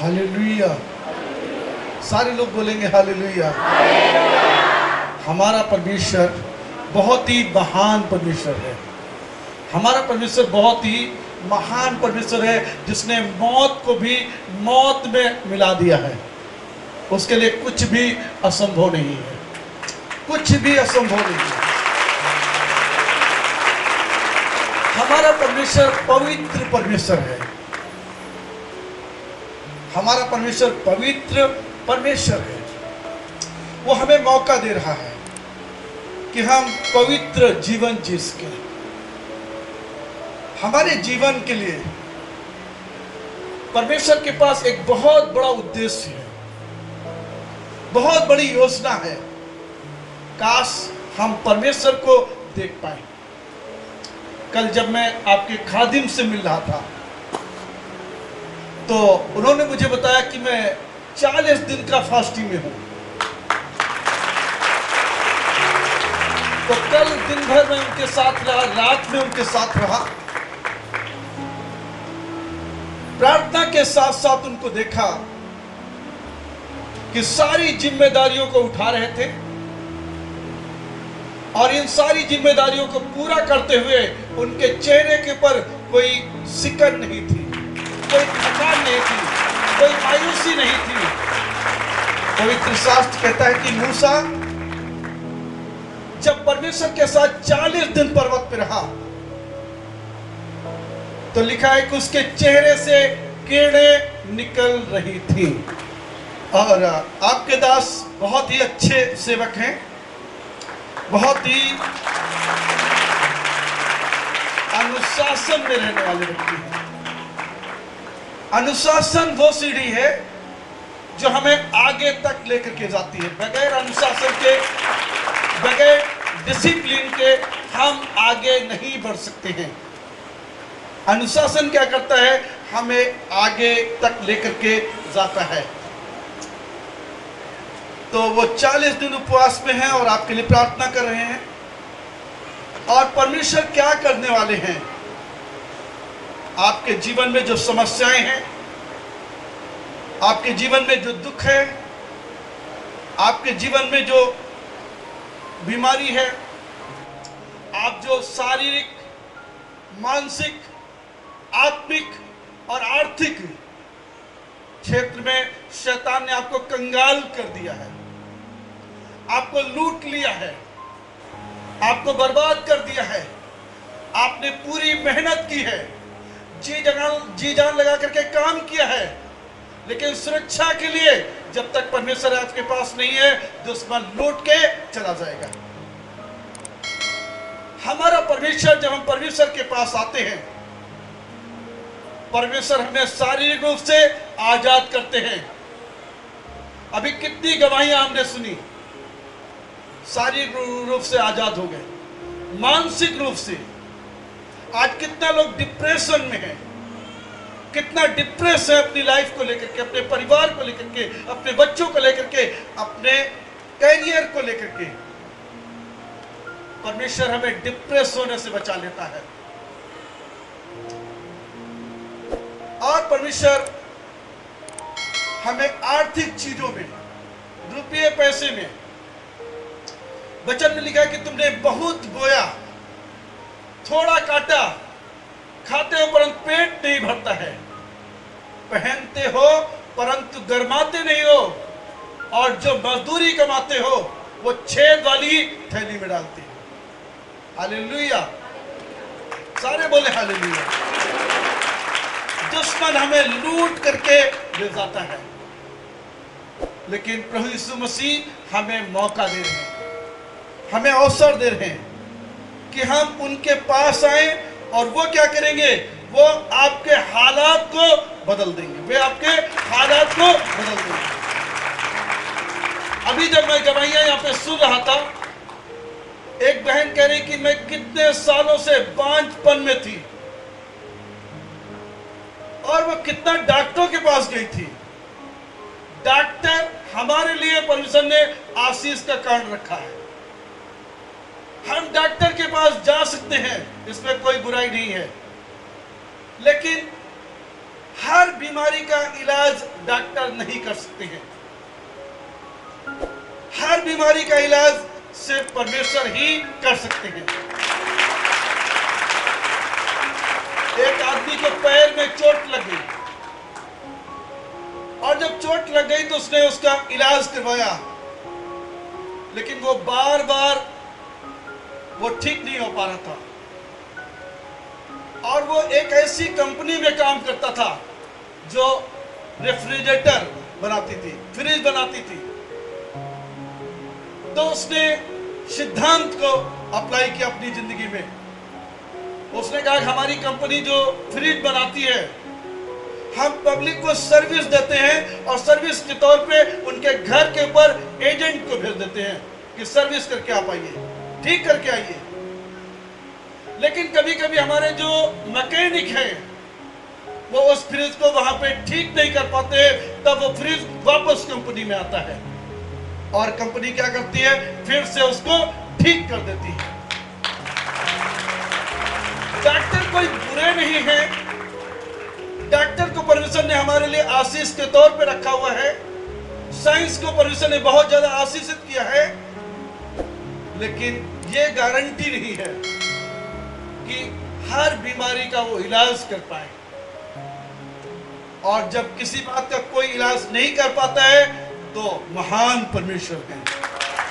Hallelujah. सारे लोग बोलेंगे हालेलुया। हमारा परमेश्वर बहुत ही महान परमेश्वर है। हमारा परमेश्वर बहुत ही महान परमेश्वर है, जिसने मौत को भी मौत में मिला दिया है। उसके लिए कुछ भी असंभव नहीं है, कुछ भी असंभव नहीं है। हमारा परमेश्वर पवित्र परमेश्वर है। हमारा परमेश्वर पवित्र परमेश्वर है। वो हमें मौका दे रहा है कि हम पवित्र जीवन जी सकें। हमारे जीवन के लिए परमेश्वर के पास एक बहुत बड़ा उद्देश्य है, बहुत बड़ी योजना है। काश हम परमेश्वर को देख पाए। कल जब मैं आपके खादिम से मिल रहा था तो उन्होंने मुझे बताया कि मैं 40 दिन का फास्टिंग में हूं। तो कल दिन भर मैं उनके साथ रहा, रात में उनके साथ रहा, प्रार्थना के साथ साथ उनको देखा कि सारी जिम्मेदारियों को उठा रहे थे और इन सारी जिम्मेदारियों को पूरा करते हुए उनके चेहरे के ऊपर कोई सिकन नहीं थी, कोई थकान नहीं थी, कोई मायूसी नहीं थी। पवित्र शास्त्र कहता है कि मूसा जब परमेश्वर के साथ 40 दिन पर्वत पर रहा तो लिखा है कि उसके चेहरे से किरणें निकल रही थी। और आपके दास बहुत ही अच्छे सेवक हैं, बहुत ही अनुशासन में रहने वाले व्यक्ति हैं। अनुशासन वो सीढ़ी है जो हमें आगे तक लेकर के जाती है। बगैर अनुशासन के, बगैर डिसिप्लिन के हम आगे नहीं बढ़ सकते हैं। अनुशासन क्या करता है? हमें आगे तक लेकर के जाता है। तो वो 40 दिन उपवास में हैं और आपके लिए प्रार्थना कर रहे हैं। और परमेश्वर क्या करने वाले हैं? आपके जीवन में जो समस्याएं हैं, आपके जीवन में जो दुख है, आपके जीवन में जो बीमारी है, आप जो शारीरिक, मानसिक, आत्मिक और आर्थिक क्षेत्र में शैतान ने आपको कंगाल कर दिया है, आपको लूट लिया है, आपको बर्बाद कर दिया है। आपने पूरी मेहनत की है, जी जान लगा करके काम किया है, लेकिन सुरक्षा के लिए जब तक परमेश्वर आपके पास नहीं है, दुश्मन लूट के चला जाएगा। हमारा परमेश्वर, जब हम परमेश्वर के पास आते हैं, परमेश्वर हमें शारीरिक रूप से आजाद करते हैं। अभी कितनी गवाहियां हमने सुनी, शारीरिक रूप से आजाद हो गए, मानसिक रूप से। आज कितना लोग डिप्रेशन में हैं, कितना डिप्रेस है अपनी लाइफ को लेकर के, अपने परिवार को लेकर के, अपने बच्चों को लेकर के, अपने कैरियर को लेकर के। परमेश्वर हमें डिप्रेस होने से बचा लेता है। और परमेश्वर हमें आर्थिक चीजों में, रुपये पैसे में, वचन में लिखा है कि तुमने बहुत बोया, थोड़ा काटा, खाते हो परंतु पेट नहीं भरता है, पहनते हो परंतु गरमाते नहीं हो, और जो मजदूरी कमाते हो वो छेद वाली थैली में डालते हो। हालेलुया। सारे बोले हालेलुया। दुश्मन हमें लूट करके ले जाता है, लेकिन प्रभु यीशु मसीह हमें मौका दे रहे हैं, हमें अवसर दे रहे हैं कि हम उनके पास आए और वो क्या करेंगे? वो आपके हालात को बदल देंगे, वे आपके हालात को बदल देंगे। अभी जब मैं गवाहियां यहाँ पे सुन रहा था, एक बहन कह रही कि मैं कितने सालों से बांझपन में थी और वो कितना डॉक्टरों के पास गई थी। डॉक्टर हमारे लिए परमेश्वर ने आशीष का कारण रखा है। हम डॉक्टर के पास जा सकते हैं, इसमें कोई बुराई नहीं है, लेकिन हर बीमारी का इलाज डॉक्टर नहीं कर सकते हैं। हर बीमारी का इलाज सिर्फ परमेश्वर ही कर सकते हैं। एक आदमी को पैर में चोट लग गई, और जब चोट लग गई तो उसने उसका इलाज करवाया, लेकिन वो बार बार वो ठीक नहीं हो पा रहा था। और वो एक ऐसी कंपनी में काम करता था जो रेफ्रिजरेटर बनाती थी, फ्रिज बनाती थी। तो उसने सिद्धांत को अप्लाई किया अपनी जिंदगी में। उसने कहा कि हमारी कंपनी जो फ्रिज बनाती है, हम पब्लिक को सर्विस देते हैं और सर्विस के तौर पे उनके घर के ऊपर एजेंट को भेज देते हैं कि सर्विस करके आप आइए, ठीक करके आइए। लेकिन कभी कभी हमारे जो मैकेनिक हैं वो उस फ्रिज को वहां पे ठीक नहीं कर पाते, तब वो फ्रिज वापस कंपनी में आता है और कंपनी क्या करती है, फिर से उसको ठीक कर देती है। डॉक्टर कोई बुरे नहीं है, डॉक्टर को परमेश्वर ने हमारे लिए आशीष के तौर पे रखा हुआ है। साइंस को परमेश्वर ने बहुत ज्यादा आशीषित किया है, लेकिन ये गारंटी नहीं है कि हर बीमारी का वो इलाज कर पाए। और जब किसी बात का कोई इलाज नहीं कर पाता है तो महान परमेश्वर है।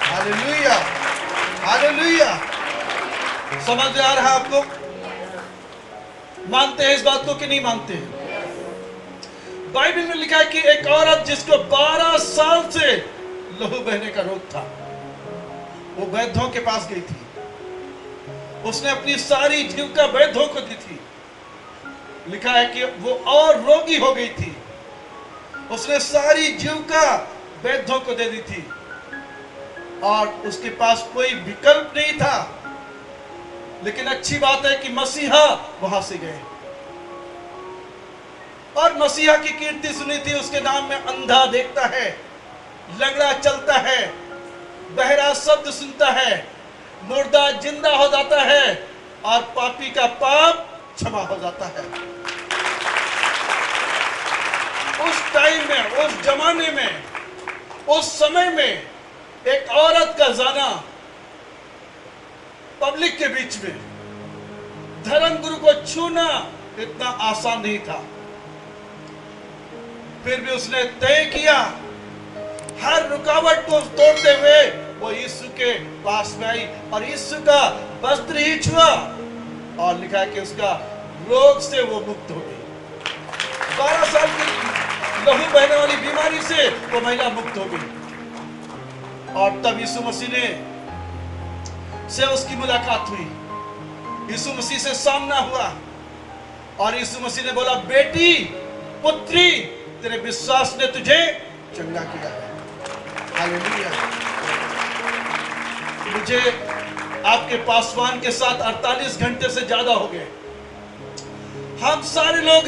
Hallelujah, hallelujah. समझ में आ रहा है आपको? मानते हैं इस बात को कि नहीं मानते हैं? बाइबल में लिखा है कि एक औरत जिसको 12 साल से लहू बहने का रोग था, वो वैद्यों के पास गई थी। उसने अपनी सारी जीविका वैद्यों को दी थी। लिखा है कि वो और रोगी हो गई थी। उसने सारी जीविका वैद्यों को दे दी थी और उसके पास कोई विकल्प नहीं था। लेकिन अच्छी बात है कि मसीहा वहां से गए और मसीहा की कीर्ति सुनी थी। उसके नाम में अंधा देखता है, लंगड़ा चलता है, बहरा शब्द सुनता है, मुर्दा जिंदा हो जाता है और पापी का पाप क्षमा हो जाता है। उस टाइम में, उस जमाने में, उस समय में एक औरत का जाना पब्लिक के बीच में, धर्म गुरु को छूना इतना आसान नहीं था। फिर भी उसने तय किया, हर रुकावट को तोड़ते हुए वो यीशु के पास में आई और यीशु का वस्त्र ही छुआ और लिखा है कि उसका रोग से वो मुक्त हो गई। 12 साल की लहू बहने वाली बीमारी से वो महिला मुक्त हो गई। और तब यीशु मसीह ने से उसकी मुलाकात हुई, यीशु मसीह से सामना हुआ और यीशु मसीह ने बोला, बेटी, पुत्री, तेरे विश्वास ने तुझे चंगा किया है। हालेलुया। मुझे आपके पासवान के साथ 48 घंटे से ज्यादा हो गए। हम सारे लोग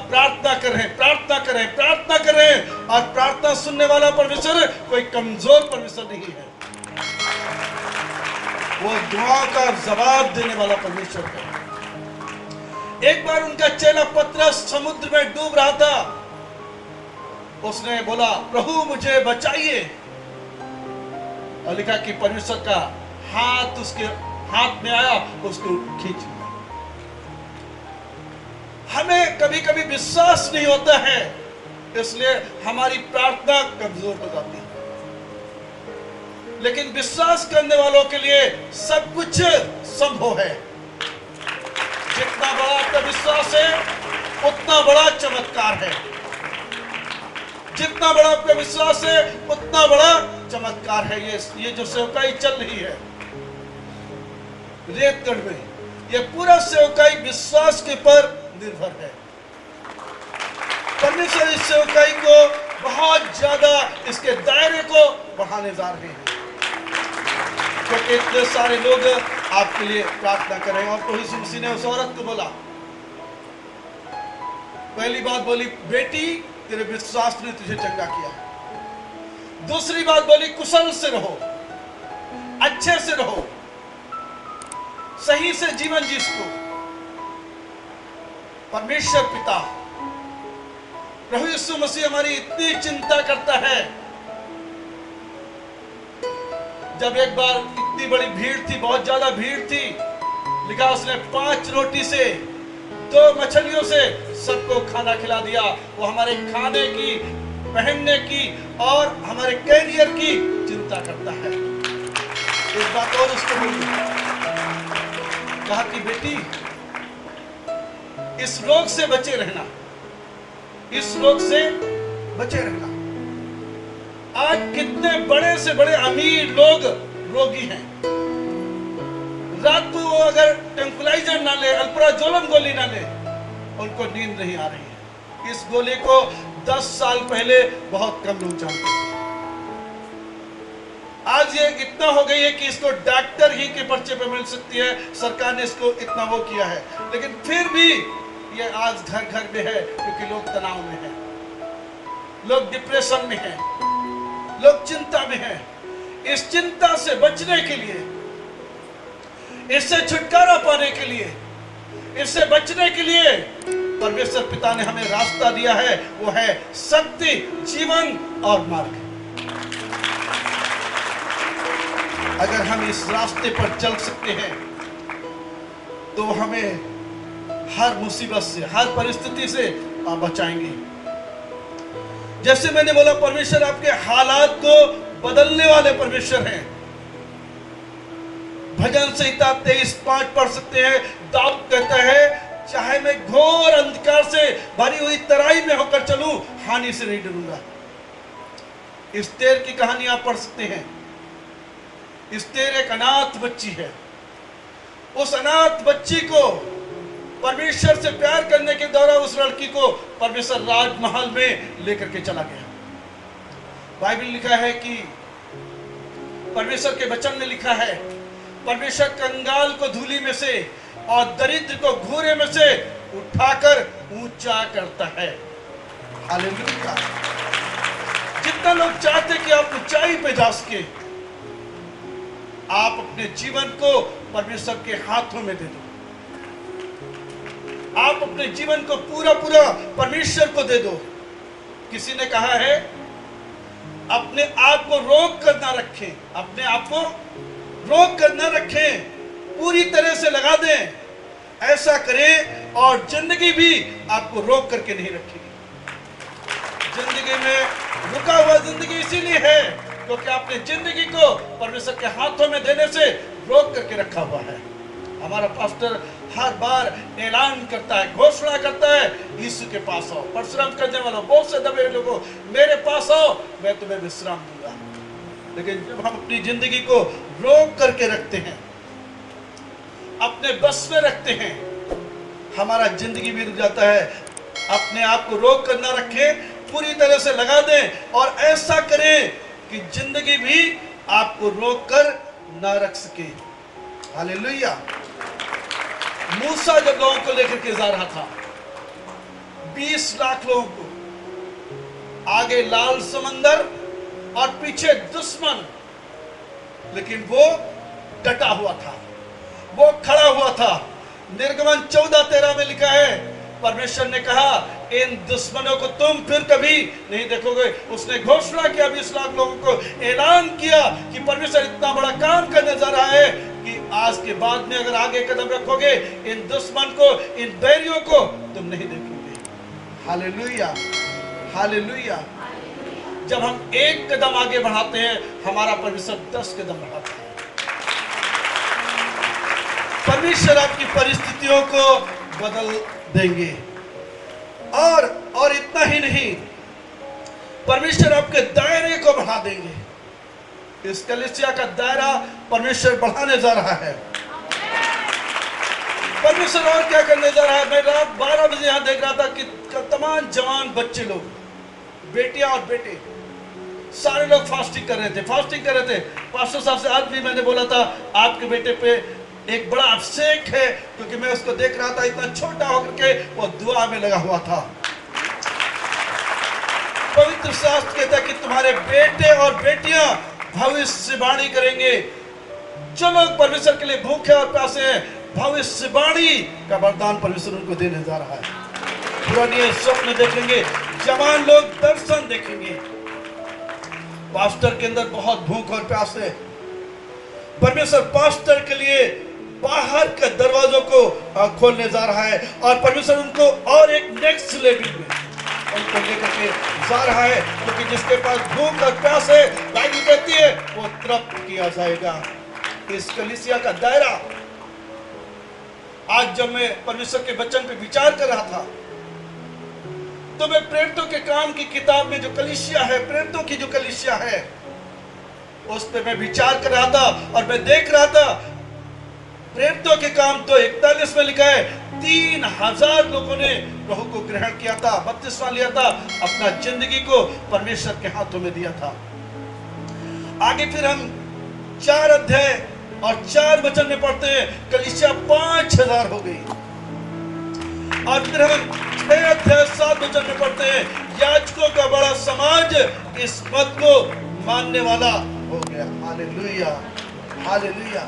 प्रार्थना कर रहे हैं, प्रार्थना कर रहे हैं, प्रार्थना कर रहे हैं, और प्रार्थना सुनने वाला परमेश्वर कोई कमजोर परमेश्वर नहीं है। वो दुआ का जवाब देने वाला परमेश्वर है। एक बार उनका चेला पतरस समुद्र में डूब रहा था। उसने बोला, प्रभु मुझे बचाइए, और लिखा कि परमेश्वर का हाथ उसके हाथ में आया, उसको खींच लिया। हमें कभी कभी विश्वास नहीं होता है, इसलिए हमारी प्रार्थना कमजोर हो जाती है। लेकिन विश्वास करने वालों के लिए सब कुछ संभव है। जितना बड़ा आपका विश्वास है, उतना बड़ा चमत्कार है। जितना बड़ा आपका विश्वास है, उतना बड़ा चमत्कार है। ये जो सेवकाई चल रही है रेतगढ़ में, ये पूरा सेवकाई विश्वास के पर निर्भर है। परमेश्वर इस सेवकाई को बहुत ज्यादा, इसके दायरे को बढ़ाने जा रहे हैं, क्योंकि इतने सारे लोग आपके लिए प्रार्थना कर रहे हैं। और तो यीशु मसीह ने उस औरत को बोला, पहली बात बोली, बेटी, तेरे विश्वास ने तुझे चंगा किया। दूसरी बात बोली, कुशल से रहो, अच्छे से रहो, सही से जीवन जी। परमेश्वर पिता प्रभु यीशु मसीह हमारी इतनी चिंता करता है। जब एक बार इतनी बड़ी भीड़ थी, बहुत ज्यादा भीड़ थी, लिखा उसने 5 रोटी से 2 मछलियों से सबको खाना खिला दिया। वो हमारे खाने की, पहनने की और हमारे कैरियर की चिंता करता है। एक बात और उसको बोली, कहा कि बेटी इस रोग से बचे रहना, इस रोग से बचे रहना। आज कितने बड़े से बड़े अमीर लोग रोगी हैं। रात को वो अगर ट्रैंक्विलाइजर ना ले, अल्प्राजोलम गोली ना ले, उनको नींद नहीं आ रही है। इस गोली को 10 साल पहले बहुत कम लोग जानते थे। आज ये इतना हो गई है कि इसको डॉक्टर ही के पर्चे पे मिल सकती है, सरकार ने इसको इतना वो किया है। लेकिन फिर भी ये आज घर घर में है, क्योंकि लोग तनाव में हैं, लोग डिप्रेशन में हैं, लोग चिंता में हैं। इस चिंता से बचने के लिए, इससे छुटकारा पाने के लिए, इससे बचने के लिए परमेश्वर पिता ने हमें रास्ता दिया है। वो है सत्य, जीवन और मार्ग। अगर हम इस रास्ते पर चल सकते हैं तो हमें हर मुसीबत से, हर परिस्थिति से आप बचाएंगे। जैसे मैंने बोला, परमेश्वर आपके हालात को बदलने वाले परमेश्वर हैं। भजन संहिता 23:5 पढ़ सकते हैं। दाऊद कहता है, चाहे मैं घोर अंधकार से भरी हुई तराई में होकर चलूं, हानि से नहीं डरूंगा। एस्तेर की कहानी आप पढ़ सकते हैं। एस्तेर एक अनाथ बच्ची है। उस अनाथ बच्ची को परमेश्वर से प्यार करने के द्वारा उस लड़की को परमेश्वर राजमहल में लेकर के चला गया। बाइबल लिखा है कि परमेश्वर के वचन में लिखा है, परमेश्वर कंगाल को धूली में से और दरिद्र को घूरे में से उठाकर ऊंचा करता है। हालेलुया। जितना लोग चाहते कि आप ऊंचाई पे जा सके, आप अपने जीवन को परमेश्वर के हाथों में दे दो। आप अपने जीवन को पूरा पूरा परमेश्वर को दे दो। किसी ने कहा है, अपने आप को रोक कर ना रखें, अपने आप को रोक कर ना रखें, पूरी तरह से लगा दें। ऐसा करें और जिंदगी भी आपको रोक करके नहीं रखेगी। जिंदगी में रुका हुआ जिंदगी इसीलिए है क्योंकि आपने जिंदगी को परमेश्वर के हाथों में देने से रोक करके रखा हुआ है। हमारा पास्टर हर बार ऐलान करता है, घोषणा करता है, यीशु के पास आओ, परिश्रम करने वालों, बहुत से दबे लोगों, मेरे पास आओ, मैं तुम्हें विश्राम दूंगा। लेकिन जब हम अपनी जिंदगी को रोक करके रखते हैं, अपने बस में रखते हैं, हमारा जिंदगी भी रुक जाता है। अपने आप को रोक कर ना रखें, पूरी तरह से लगा दें और ऐसा करें कि जिंदगी भी आपको रोक कर ना रख सके। हालेलुया। मूसा जब लोगों को लेकर के जा रहा था, 20 लाख लोगों को, आगे लाल समंदर और पीछे दुश्मन, लेकिन वो डटा हुआ था, वो खड़ा हुआ था। निर्गमन 14:13 में लिखा है, परमेश्वर ने कहा, इन दुश्मनों को तुम फिर कभी नहीं देखोगे। उसने घोषणा किया, 20 लाख लोगों को ऐलान किया कि परमेश्वर इतना बड़ा काम करने जा रहा है कि आज के बाद में अगर आगे कदम रखोगे, इन दुश्मन को, इन बैरियों को तुम नहीं देखोगे। Hallelujah, hallelujah. जब हम एक कदम आगे बढ़ाते हैं, हमारा परमेश्वर 10 कदम बढ़ाता है। परमेश्वर आपकी परिस्थितियों को बदल देंगे। और इतना ही नहीं, परमेश्वर आपके दायरे को बढ़ा देंगे। इस कलीसिया का दायरा परमेश्वर बढ़ाने जा रहा है। परमेश्वर और क्या करने जा रहा है? मैं रात 12 बजे यहां देख रहा था कि तमाम जवान बच्चे लोग, बेटियां और बेटे, सारे लोग फास्टिंग कर रहे थे। पास्टर साहब से आज भी मैंने बोला था, आपके बेटे पे एक बड़ा अभिषेक है, क्योंकि मैं उसको देख रहा था, इतना छोटा होकर के वो दुआ में लगा हुआ था। पवित्र शास्त्र कहता है कि तुम्हारे बेटे और बेटियां भविष्यवाणी करेंगे। जो लोग परमेश्वर के लिए भूखे और प्यासे हैं, भविष्यवाणी का वरदान परमेश्वर उनको देने जा रहा है। पुराने स्वप्न देखेंगे, जवान लोग दर्शन देखेंगे। पास्टर के अंदर बहुत भूख और प्यास है। परमेश्वर पास्टर के लिए बाहर के दरवाजों को खोलने जा रहा है और परमेश्वर उनको और एक नेक्स्ट लेवल में उनको लेकर के जा रहा है, क्योंकि जिसके पास भूख और प्यास है, बाइबल कहती है, वो तृप्त किया जाएगा। इस कलीसिया का दायरा, आज जब मैं परमेश्वर के वचन पे विचार कर रहा था, तो मैं प्रेरितों के काम की किताब में जो कलीसिया है, प्रेरितों की जो कलीसिया है, उस पे मैं विचार कर रहा था और मैं देख रहा था प्रेरितों के काम 2:41 में लिखा है 3000 लोगों ने प्रभु को ग्रहण किया था, बपतिस्मा लिया था, अपना जिंदगी को परमेश्वर के हाथों में दिया था। आगे फिर हम 4 अध्याय और 4 वचन में पढ़ते हैं, कलीसिया 5000 हो गई। और फिर हम 6 अध्याय 7 वचन में पढ़ते हैं, याजकों का बड़ा समाज इस मत को मानने वाला हो गया। Hallelujah, hallelujah.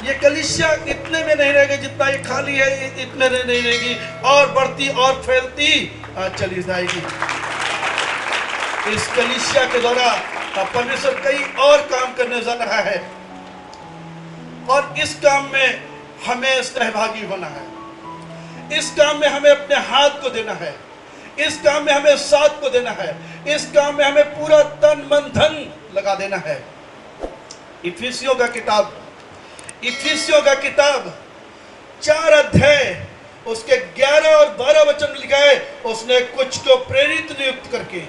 ये कलीसिया इतने में नहीं रहेगी जितना ये खाली है, इतने में नहीं रहेगी, और बढ़ती और फैलती चली जाएगी। इस कलीसिया के द्वारा परमेश्वर कई और काम करने जा रहा है और इस काम में हमें सहभागी होना है। इस काम में हमें अपने हाथ को देना है, इस काम में हमें साथ को देना है, इस काम में हमें पूरा तन मन धन लगा देना है। इफिसियों का किताब 4 अध्याय उसके 11 और 12 वचन में लिखा है, उसने कुछ को प्रेरित नियुक्त करके,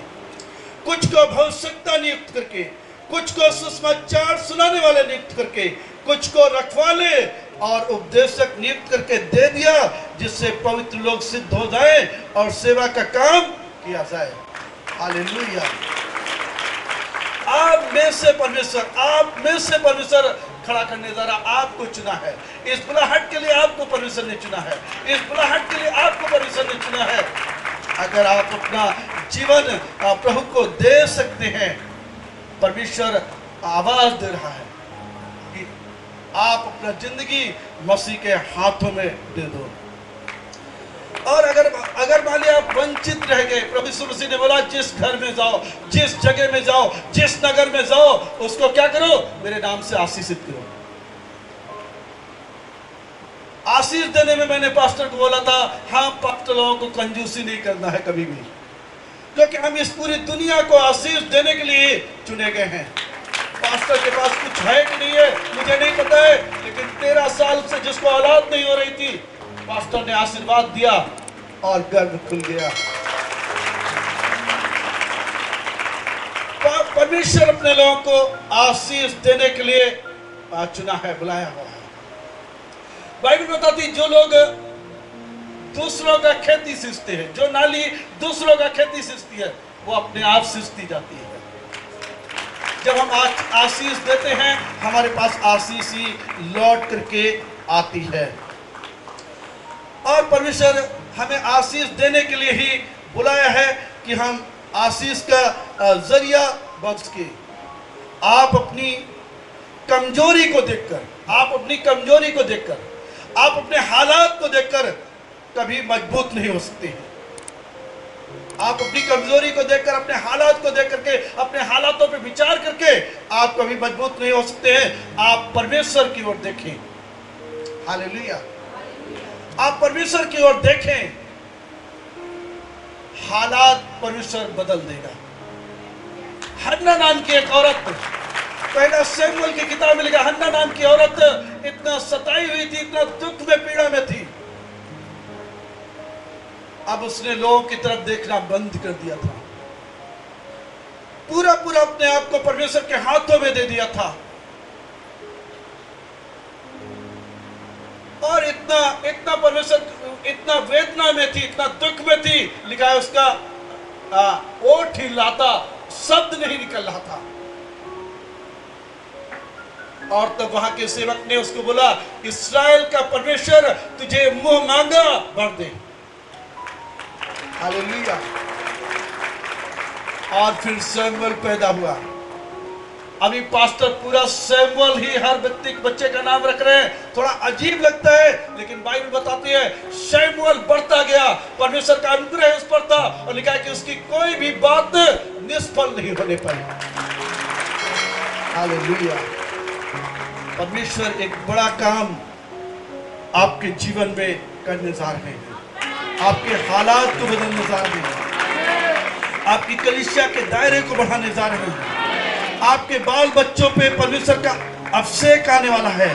कुछ को भविष्यवक्ता नियुक्त करके, कुछ को सुसमाचार सुनाने वाले नियुक्त करके, कुछ को रखवाले और उपदेशक नियुक्त करके दे दिया, जिससे पवित्र लोग सिद्ध हो जाए और सेवा का काम किया जाए। हालेलुया। आप में से परमेश्वर खड़ा करने जा रहा, आपको चुना है। इस बुलाहट के लिए आपको परमेश्वर ने चुना है, इस बुलाहट के लिए आपको परमेश्वर ने चुना है। अगर आप अपना जीवन प्रभु को दे सकते हैं, परमेश्वर आवाज दे रहा है कि आप अपना जिंदगी मसीह के हाथों में दे दो। और अगर मान लिया आप वंचित रह गए, प्रभु यीशु मसीह ने बोला, जिस घर में जाओ, जिस जगह में जाओ, जिस नगर में जाओ, उसको क्या करो, मेरे नाम से आशीषित करो। आशीष देने में मैंने पास्टर को बोला था, हाँ, पास्टर लोगों को कंजूसी नहीं करना है कभी भी, क्योंकि हम इस पूरी दुनिया को आशीष देने के लिए चुने गए हैं। पास्टर के पास कुछ है कि नहीं है मुझे नहीं पता है, लेकिन 13 साल से जिसको औलाद नहीं हो रही थी, पास्टर ने आशीर्वाद दिया और गर्भ खुल गया। परमेश्वर अपने लोगों को आशीष देने के लिए चुना है, बुलाया हुआ है। बाइबल बताती, जो लोग दूसरों का खेती सींचते हैं, जो नाली दूसरों का खेती सींचती है, वो अपने आप सींचती जाती है। जब हम आशीष देते हैं, हमारे पास आशीष ही लौट करके आती है। और परमेश्वर हमें आशीष देने के लिए ही बुलाया है कि हम आशीष का जरिया बन सके। आप अपनी कमजोरी को देखकर, आप अपने हालात को देखकर कभी मजबूत नहीं हो सकते हैं। आप अपनी कमजोरी को देखकर, अपने हालात को देख करके, अपने हालातों पे विचार करके आप कभी मजबूत नहीं हो सकते हैं। आप परमेश्वर की ओर देखें। हालेलुया। आप परमेश्वर की ओर देखें, हालात परमेश्वर बदल देगा। हन्ना नाम की एक औरत, पहला शमूएल की किताब में लिखा, हन्ना नाम की औरत इतना सताई हुई थी, इतना दुख में, पीड़ा में थी। अब उसने लोगों की तरफ देखना बंद कर दिया था, पूरा अपने आप को परमेश्वर के हाथों में दे दिया था। और इतना परमेश्वर, इतना वेदना में थी, इतना दुख में थी, लिखा है उसका ओठ हिलाता, शब्द नहीं निकल रहा था। और तब वहां के सेवक ने उसको बोला, इस्राएल का परमेश्वर तुझे मुंह मांगा भर दे। हालेलुया। और फिर शमूएल पैदा हुआ। अभी पास्टर पूरा सैमुअल ही हर व्यक्ति के बच्चे का नाम रख रहे हैं, थोड़ा अजीब लगता है, लेकिन बाइबल बताती है सैमुअल बढ़ता गया, परमेश्वर का अनुग्रह उस पर था और लिखा है कि उसकी कोई भी बात निष्फल नहीं होने पाई। हालेलुया। परमेश्वर एक बड़ा काम आपके जीवन में करने जा रहे हैं, आपके हालात को बदलने जा रहे हैं, आपकी कलीसिया के दायरे को बढ़ाने जा रहे हैं, आपके बाल बच्चों पे परमेश्वर का अभिषेक आने वाला है।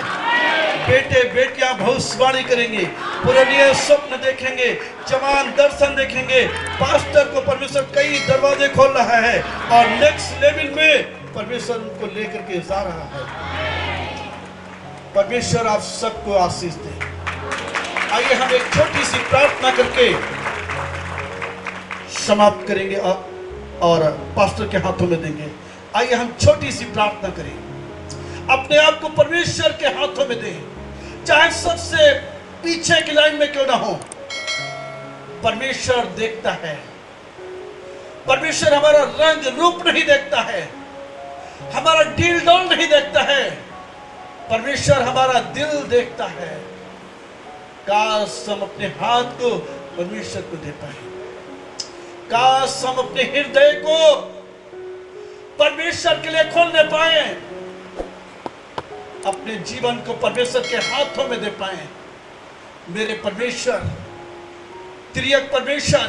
बेटे बेटियां भविष्यवाणी करेंगे, पुराने स्वप्न देखेंगे, जवान दर्शन देखेंगे। पास्टर को परमेश्वर कई दरवाजे खोल रहा है और नेक्स्ट लेवल में परमेश्वर उनको लेकर के जा रहा है। परमेश्वर आप सबको आशीष दे। आइए हम एक छोटी सी प्रार्थना करके समाप्त करेंगे और पास्टर के हाथों में देंगे। आइए हम छोटी सी प्रार्थना करें, अपने आप को परमेश्वर के हाथों में दें, चाहे सबसे पीछे की लाइन में क्यों ना हो। परमेश्वर देखता है, परमेश्वर हमारा रंग रूप नहीं देखता है, हमारा डील डॉल नहीं देखता है, परमेश्वर हमारा दिल देखता है। काश हम अपने हाथ को परमेश्वर को दे पाए, काश हम अपने हृदय को परमेश्वर के लिए खोलने पाए, अपने जीवन को परमेश्वर के हाथों में दे पाए। मेरे परमेश्वर, त्रिएक परमेश्वर,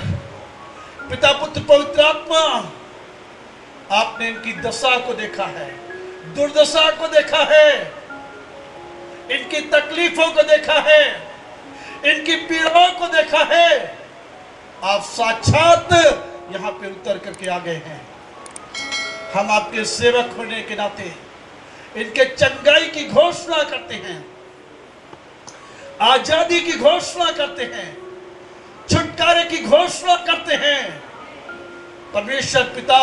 पिता पुत्र पवित्र आत्मा, आपने इनकी दशा को देखा है, दुर्दशा को देखा है, इनकी तकलीफों को देखा है, इनकी पीड़ाओं को देखा है। आप साक्षात यहां पे उतर करके आ गए हैं। हम आपके सेवक होने के नाते इनके चंगाई की घोषणा करते हैं, आजादी की घोषणा करते हैं, छुटकारे की घोषणा करते हैं। परमेश्वर पिता,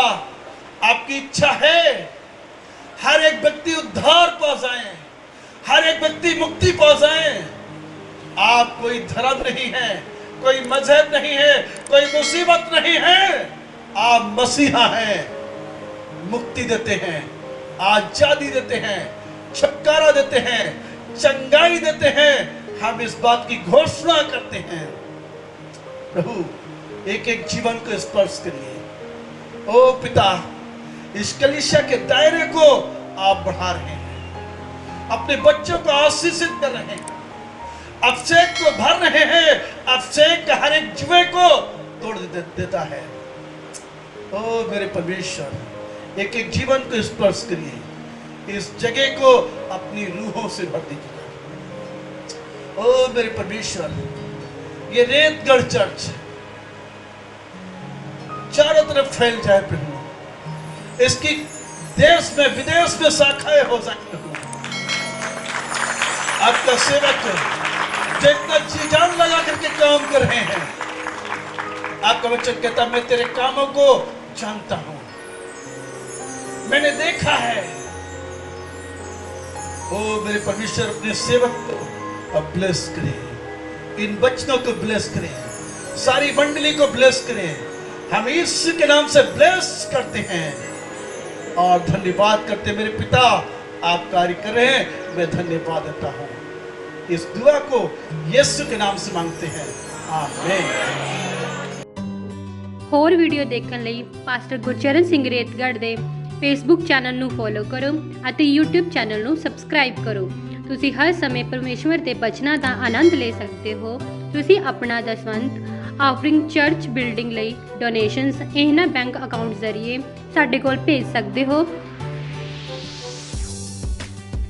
आपकी इच्छा है हर एक व्यक्ति उद्धार पा जाए, हर एक व्यक्ति मुक्ति पा जाए। आप कोई धर्म नहीं है, कोई मजहब नहीं है, कोई मुसीबत नहीं है, आप मसीहा हैं। मुक्ति देते हैं, आजादी देते हैं, छुटकारा देते हैं, चंगाई देते हैं। हम इस बात की घोषणा करते हैं। प्रभु, एक एक जीवन को स्पर्श करिए। ओ पिता, इस कलीसिया के दायरे को आप बढ़ा रहे हैं, अपने बच्चों को आशीषित कर रहे हैं, अभिषेक को भर रहे हैं। अभिषेक हर एक जुए को तोड़ देता है। ओ मेरे परमेश्वर, एक एक जीवन को स्पर्श करिए, इस जगह को अपनी रूहों से भर दीजिए। ओ मेरे परमेश्वर, ये रेतगढ़ चर्च चारों तरफ फैल जाए प्रभु, इसकी देश में विदेश में शाखाएं हो जाए प्रभु। आपका सेवक जितना जी जान लगा करके काम कर रहे हैं, आपका वचन कहता मैं तेरे कामों को जानता हूं, मैंने देखा है। ओ मेरे परमेश्वर, अपने सेवक को अब ब्लेस करें, इन बच्चों को ब्लेस करें, सारी मंडली को ब्लेस करें। हम यीशु के नाम से ब्लेस करते हैं और धन्यवाद करते हैं। मेरे पिता, आप कार्य कर रहे हैं, मैं धन्यवाद देता हूं। इस दुआ को यीशु के नाम से मांगते हैं, आमीन। ਹੋਰ ਵੀਡੀਓ ਦੇਖਣ ਲਈ ਪਾਸਟਰ ਗੁਰਚਰਨ ਸਿੰਘ ਰੇਤਗੜ੍ਹ ਦੇ ਫੇਸਬੁੱਕ ਚੈਨਲ ਨੂੰ ਫੋਲੋ ਕਰੋ ਅਤੇ YouTube ਚੈਨਲ ਨੂੰ ਸਬਸਕ੍ਰਾਈਬ ਕਰੋ। ਤੁਸੀਂ ਹਰ ਸਮੇਂ ਪਰਮੇਸ਼ਵਰ ਦੇ ਬਚਨਾਂ ਦਾ ਆਨੰਦ ਲੈ ਸਕਦੇ ਹੋ। ਤੁਸੀਂ ਆਪਣਾ ਦਸਵੰਧ ਆਫਰਿੰਗ ਚਰਚ ਬਿਲਡਿੰਗ ਲਈ ਡੋਨੇਸ਼ਨਸ ਇਹਨਾਂ ਬੈਂਕ ਅਕਾਊਂਟ ਜ਼ਰੀਏ ਸਾਡੇ ਕੋਲ ਭੇਜ ਸਕਦੇ ਹੋ।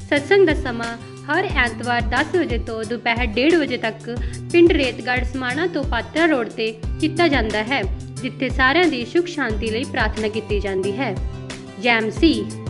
ਸਤਸੰਗ ਦਾ ਸਮਾਂ ਹਰ ਐਤਵਾਰ 10 ਵਜੇ ਤੋਂ ਦੁਪਹਿਰ 1:30 ਵਜੇ ਤੱਕ ਪਿੰਡ ਰੇਤਗੜ੍ਹ ਸਮਾਣਾ ਤੋਂ ਪਾਤਰਾ ਰੋਡ ਤੇ ਕੀਤਾ ਜਾਂਦਾ ਹੈ, ਜਿੱਥੇ ਸਾਰਿਆਂ ਦੀ ਸੁਖ ਸ਼ਾਂਤੀ ਲਈ ਪ੍ਰਾਰਥਨਾ ਕੀਤੀ ਜਾਂਦੀ ਹੈ। ਜੈ ਮਸੀਹ।